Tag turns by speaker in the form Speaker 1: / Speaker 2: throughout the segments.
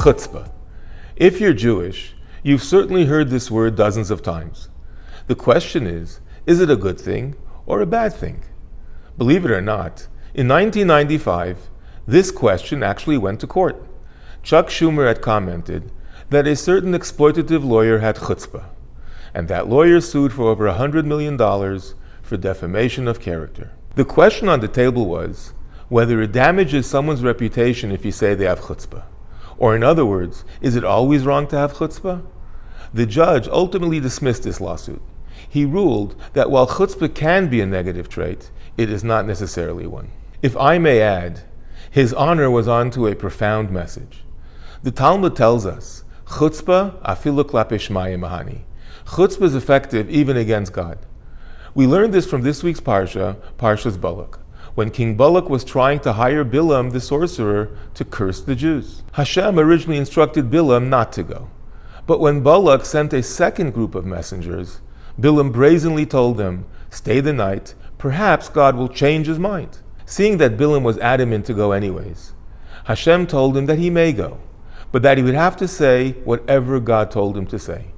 Speaker 1: Chutzpah. If you're Jewish, you've certainly heard this word dozens of times. The question is it a good thing or a bad thing? Believe it or not, in 1995, this question actually went to court. Chuck Schumer had commented that a certain exploitative lawyer had chutzpah, and that lawyer sued for over $100 million for defamation of character. The question on the table was whether it damages someone's reputation if you say they have chutzpah. Or in other words, is it always wrong to have chutzpah? The judge ultimately dismissed this lawsuit. He ruled that while chutzpah can be a negative trait, it is not necessarily one. If I may add, His Honor was on to a profound message. The Talmud tells us, Chutzpah afilu klape shmayim mahani. Chutzpah is effective even against God. We learned this from this week's Parsha, Parshat Balak, when King Balak was trying to hire Bilam, the sorcerer, to curse the Jews. Hashem originally instructed Bilam not to go. But when Balak sent a second group of messengers, Bilam brazenly told them, "Stay the night, perhaps God will change his mind." Seeing that Bilam was adamant to go anyways, Hashem told him that he may go, but that he would have to say whatever God told him to say.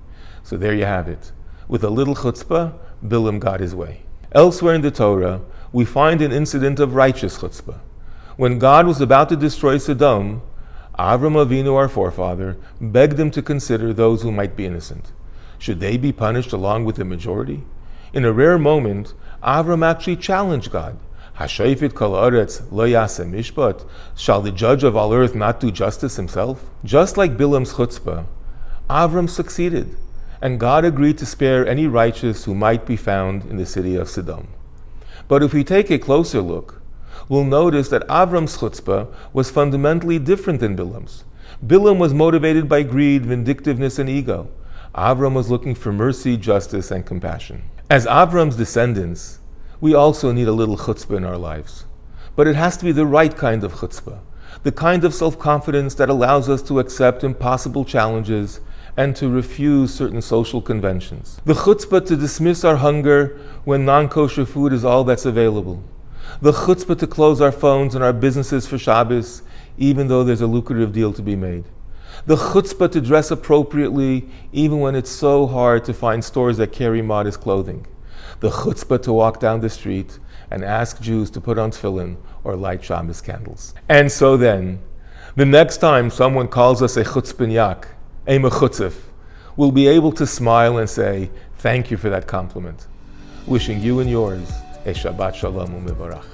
Speaker 1: So there you have it. With a little chutzpah, Bilam got his way. Elsewhere in the Torah, we find an incident of righteous chutzpah. When God was about to destroy Sodom, Avraham Avinu, our forefather, begged him to consider those who might be innocent. Should they be punished along with the majority? In a rare moment, Avraham actually challenged God. Hashayfit kol haaretz lo yaseh mishpat? Shall the judge of all earth not do justice himself? Just like Bilam's chutzpah, Avraham succeeded, and God agreed to spare any righteous who might be found in the city of Sodom. But if we take a closer look, we'll notice that Avram's chutzpah was fundamentally different than Bilam's. Bilam was motivated by greed, vindictiveness, and ego. Avram was looking for mercy, justice, and compassion. As Avram's descendants, we also need a little chutzpah in our lives. But it has to be the right kind of chutzpah, the kind of self-confidence that allows us to accept impossible challenges and to refuse certain social conventions. The chutzpah to dismiss our hunger when non-kosher food is all that's available. The chutzpah to close our phones and our businesses for Shabbos, even though there's a lucrative deal to be made. The chutzpah to dress appropriately, even when it's so hard to find stores that carry modest clothing. The chutzpah to walk down the street and ask Jews to put on tefillin or light Shabbos candles. And so then, the next time someone calls us a chutzpahniak, a mechutzif, we'll be able to smile and say, "Thank you for that compliment." Wishing you and yours a Shabbat Shalom u'Mevarach.